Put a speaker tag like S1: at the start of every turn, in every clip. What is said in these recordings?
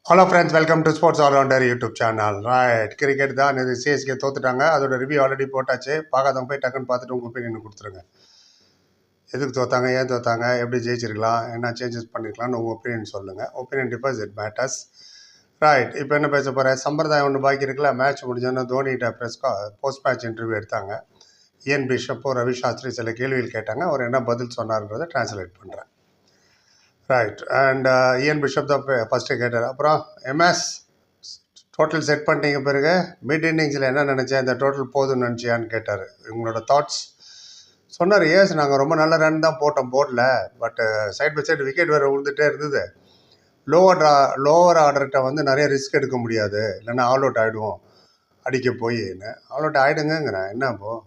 S1: Hello friends, welcome to sports allrounder YouTube channel. Right, cricket தான் இது. CSK தோத்துட்டாங்க. அதோட ரிவ்யூ ஆல்ரெடி போட்டாச்சு. பார்க்காதவங்க போய் டக்குன்னு பார்த்துட்டு உங்கள் ஒப்பீனியன் கொடுத்துருங்க. எதுக்கு தோத்தாங்க, ஏன் தோத்தாங்க, எப்படி ஜெயிச்சிருக்கலாம், என்ன சேஞ்சஸ் பண்ணிருக்கலாம்னு உங்கள் ஒப்பீனியன் சொல்லுங்கள். Opinion differs, it matters. Right, இப்போ என்ன பேச போகிறேன்? சம்பிரதாயம் ஒன்று பாக்கி இருக்குல்ல. மேட்ச் முடிஞ்சோன்னா தோனிகிட்ட போஸ்ட் மேட்ச் இன்டர்வியூ எடுத்தாங்க. இயன் பிஷப்போ ரவி சாஸ்திரி சில கேள்விகள் கேட்டாங்க. அவர் என்ன பதில் சொன்னார்ன்றதை டிரான்ஸ்லேட் பண்ணுறேன். ரைட், அண்ட் இயன் பிஷப் தான் ஃபஸ்ட்டு கேட்டார். அப்புறம் எம்எஸ் டோட்டல் செட் பண்ணிட்டீங்க, பிறகு மிட் இன்னிங்ஸில் என்ன நினச்சேன், இந்த டோட்டல் போதும்னு நினச்சியான்னு கேட்டார். உங்களோட தாட்ஸ் சொன்னார். ஏஸ், நாங்கள் ரொம்ப நல்ல ரன் தான் போட்டோம் போர்டில், but side by side wicket வேறு விழுந்துகிட்டே இருந்தது. லோவர் ஆர்டர்கிட்ட வந்து நிறைய ரிஸ்க் எடுக்க முடியாது, இல்லைன்னா ஆல் அவுட் ஆகிடுவோம் அடிக்க போயின்னு. ஆல் அவுட் ஆகிடுங்கிறேன். என்ன இப்போது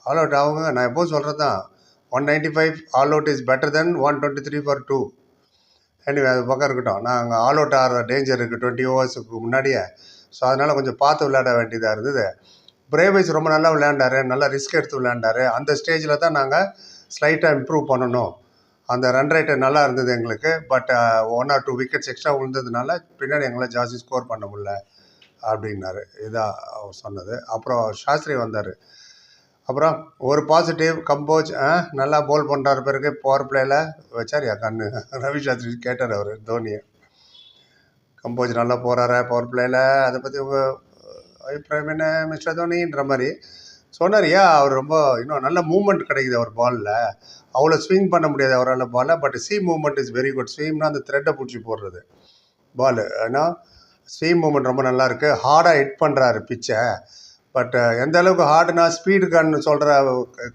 S1: ஆல் அவுட் ஆகுங்க? நான் எப்போது சொல்கிறது தான், 195 all out is better then 123 for 2. Anyway, அது பக்கம் இருக்கட்டும். நாங்கள் ஆல் அவுட் ஆகிற டேஞ்சர் இருக்குது 20 ஓவர்ஸுக்கு முன்னாடியே. ஸோ அதனால் கொஞ்சம் பார்த்து விளையாட வேண்டியதாக இருந்தது. பிரேவைஸ் ரொம்ப நல்லா விளையாண்டார், நல்லா ரிஸ்க் எடுத்து விளையாண்டார். அந்த ஸ்டேஜில் தான் நாங்கள் ஸ்லைட்டாக இம்ப்ரூவ் பண்ணணும். அந்த ரன் ரேட்டு நல்லா இருந்தது எங்களுக்கு. பட் 1 or 2 விக்கெட்ஸ் எக்ஸ்ட்ரா விழுந்ததுனால பின்னாடி எங்களால் ஜாஸ்தி ஸ்கோர் பண்ண முடியல அப்படின்னாரு. இதான் அவர் சொன்னது. அப்புறம் சாஸ்திரி வந்தார். அப்புறம் ஒரு பாசிட்டிவ், கம்போஸ் நல்லா போல் பண்ணுறாரு. பிறகு பவர் பிளேயில் வச்சார் கண்ணு. ரவி சாஸ்திரி கேட்டார் அவர் தோனியை. கம்போஸ் நல்லா போகிறாரு பவர் பிளேயில், அதை பற்றி உங்கள் அபிப்பிராயம் என்ன மிஸ்டர் தோனின்ற மாதிரி சொன்னார். அவர் ரொம்ப இன்னும் நல்ல மூவ்மெண்ட் கிடைக்குது அவர் பாலில். அவ்வளோ ஸ்விங் பண்ண முடியாது அவரால் பாலை, but movement is very good. ஸ்வீம்னா அந்த த்ரெட்டை பிடிச்சி போடுறது பால். ஏன்னா ஸ்வீம் மூவ்மெண்ட் ரொம்ப நல்லா இருக்குது. ஹார்டாக ஹிட் பண்ணுறாரு பிச்சை. பட் எந்த அளவுக்கு ஹார்டுனா ஸ்பீடு கன்னு சொல்கிற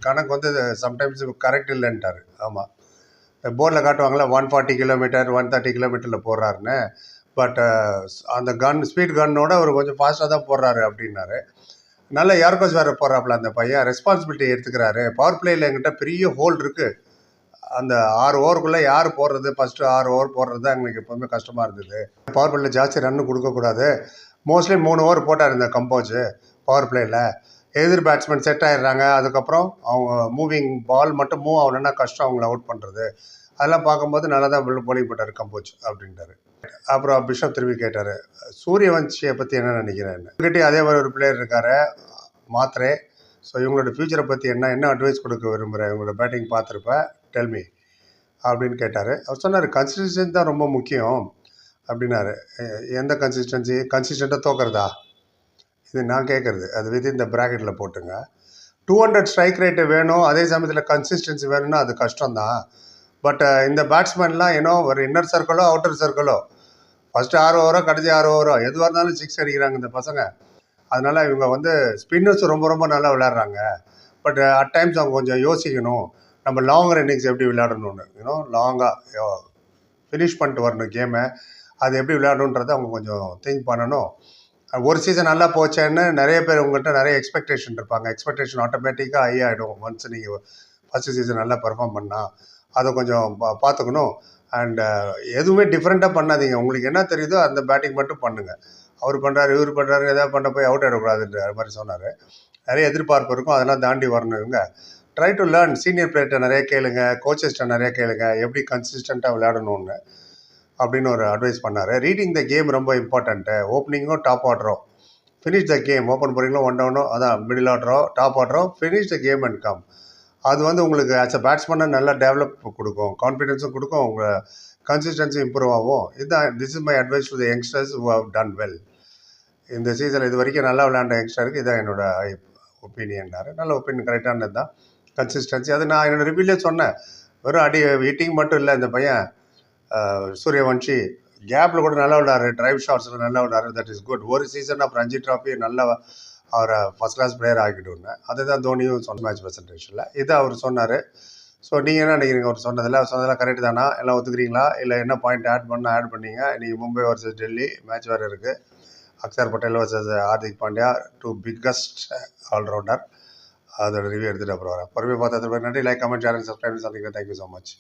S1: கணக்கு வந்து சம்டைம்ஸ் கரெக்ட் இல்லைன்ட்டார். ஆமாம், போர்டில் காட்டுவாங்களே 140 கிலோமீட்டர் 130 கிலோமீட்டரில் போடுறாருன்னு. பட் அந்த ஸ்பீட் கன்னோட அவர் கொஞ்சம் ஃபாஸ்ட்டாக தான் போடுறாரு அப்படின்னாரு. நல்ல யார்கோஸ் வேறு போடுறாப்புல அந்த பையன். ரெஸ்பான்சிபிலிட்டி எடுத்துக்கிறாரு. பவர் பிளேயில் எங்கிட்ட பெரிய ஹோல் இருக்குது. அந்த 6 ஓவருக்குள்ளே யார் போடுறது, ஃபஸ்ட்டு 6 ஓவர் போடுறது தான் எங்களுக்கு எப்போவுமே கஷ்டமாக இருந்தது. பவர் பிளேயில் ஜாஸ்தி ரன்னு கொடுக்கக்கூடாது. மோஸ்ட்லி 3 ஓவர் போட்டார் இந்த கம்போஸு பவர் பிளேயில். எதிர் பேட்ஸ்மேன் செட் ஆகிடுறாங்க. அதுக்கப்புறம் அவங்க மூவிங் பால் மட்டும் மூவ் ஆகணுன்னா கஷ்டம் அவங்கள அவுட் பண்ணுறது. அதெல்லாம் பார்க்கும்போது நல்லா தான் போலிங் போட்டார் கம்போஸ் அப்படின்ட்டார். அப்புறம் பிஷப் திரும்பி கேட்டார், சூரியவன்ஷியை பற்றி என்ன நினைக்கிறேன்னு. இவங்ககிட்டே அதே மாதிரி ஒரு பிளேயர் இருக்கார், மாத்ரே. ஸோ இவங்களோட ஃப்யூச்சரை பற்றி என்ன அட்வைஸ் கொடுக்க விரும்புகிறேன், இவங்களோட பேட்டிங் பார்த்துருப்பேன், டெல்மி அப்படின்னு கேட்டார். அவர் சொன்னார், கன்சிஸ்டன்சி தான் ரொம்ப முக்கியம் அப்படின்னாரு. எந்த கன்சிஸ்டண்ட்டாக தோக்கிறதா? இது நான் கேட்குறது. அது வித் இந்த ப்ராக்கெட்டில் போட்டுங்க. 200 ஸ்ட்ரைக் ரேட்டு வேணும், அதே சமயத்தில் கன்சிஸ்டன்சி வேணும்னா அது கஷ்டம்தான். பட் இந்த பேட்ஸ்மேன்லாம் ஏன்னோ ஒரு இன்னர் சர்க்கிளோ அவுட்டர் சர்க்கிளோ ஃபஸ்ட்டு 6 ஓவரோ கடைசி 6 ஓவரோ எதுவாக இருந்தாலும் 6 அடிக்கிறாங்க இந்த பசங்க. அதனால் இவங்க வந்து ஸ்பின்னர்ஸ் ரொம்ப ரொம்ப நல்லா விளையாடுறாங்க. பட் அட் டைம்ஸ் அவங்க கொஞ்சம் யோசிக்கணும், நம்ம லாங் இன்னிங்ஸ் எப்படி விளையாடணும்னு. லாங்காக ஃபினிஷ் பண்ணிட்டு வரணும் கேமை. அது எப்படி விளையாடணுன்றதை அவங்க கொஞ்சம் திங்க் பண்ணணும். ஒரு சீசன் நல்லா போச்சேன்னு நிறைய பேர் உங்கள்கிட்ட நிறைய எக்ஸ்பெக்டேஷன் இருப்பாங்க. எக்ஸ்பெக்டேஷன் ஆட்டோமேட்டிக்காக ஹை ஆகிடும் ஒன்ஸ் நீங்கள் ஃபஸ்ட்டு சீசன் நல்லா பெர்ஃபார்ம் பண்ணால். அதை கொஞ்சம் பார்த்துக்கணும். அண்டு எதுவுமே டிஃப்ரெண்ட்டாக பண்ணாதீங்க. உங்களுக்கு என்ன தெரியுதோ அந்த பேட்டிங் மட்டும் பண்ணுங்கள். அவர் பண்ணுறாரு இவர் பண்ணுறாரு எதாவது பண்ண போய் அவுட் ஆகிடக்கூடாதுன்ற அது மாதிரி சொன்னார். நிறைய எதிர்பார்ப்பு இருக்கும், அதெல்லாம் தாண்டி வரணும் இவங்க. Try to learn. சீனியர் பிளேயர்கிட்ட நிறைய கேளுங்க, கோச்சஸ்கிட்ட நிறைய கேளுங்க, எப்படி கன்சிஸ்டண்ட்டாக விளையாடணும்னு அப்படின்னு ஒரு அட்வைஸ் பண்ணார். ரீடிங் த கேம் ரொம்ப இம்பார்ட்டண்ட்டு. ஓப்பனிங்கும் டாப் ஆர்டரும். Finish the game. ஓப்பன் போகிறீங்களோ 1 டவுனோ, அதான் மிடில் ஆர்டரோ டாப் ஆர்டரோ, finish the game and come. அது வந்து உங்களுக்கு ஆஸ் அ பேட்ஸ்மேனை நல்லா டெவலப் கொடுக்கும், கான்ஃபிடென்ஸும் கொடுக்கும், உங்கள் கன்சிஸ்டன்சி இம்ப்ரூவ் ஆகும். இதுதான் this is my advice to the youngsters who have done well. இந்த சீசன் இது வரைக்கும் நல்லா விளையாண்ட யங்ஸ்டருக்கு இதான் என்னோட ஒப்பீனியன்னாரு. நல்ல ஒப்பீனியன், கரெக்டானது தான். கன்சிஸ்டன்சி அது நான் என்னோடய ரிவ்யூலே சொன்னேன். வெறும் ஹிட்டிங் மட்டும் இல்லை இந்த பையன் சூரியவன்ஷி, கேப்பில் கூட நல்லா விளாட்றாரு, ட்ரைவ் ஷாட்ஸில் நல்லா விளாட்றாரு. That is good. ஒரு சீசன் ஆஃப் ரஞ்சி ட்ராஃபி நல்லா அவரை ஃபஸ்ட் கிளாஸ் பிளேயர் ஆகிடுவேன். அதுதான் தோனியும் சொன்ன மேட்ச் ப்ரெசன்டேஷனில் இதை அவர் சொன்னார். ஸோ நீங்கள் என்ன நினைக்கிறீங்க? அவர் சொன்னதெல்லாம் கரெக்டு தானா? எல்லாம் ஒத்துக்கிறீங்களா? இல்லை என்ன பாயிண்ட் ஆட் பண்ணீங்க? இன்றைக்கி மும்பை வர்சஸ் டெல்லி மேட்ச் வேறு இருக்குது. Axar Patel versus Hardik Pandya, 2 biggest allrounder. அதோட ரிவ்யூ எடுத்துகிட்டு அப்புறம் வரேன். பொறுமையாக பார்த்ததுக்கு நன்றி. Like, comment, share and subscribe. Thank you so much.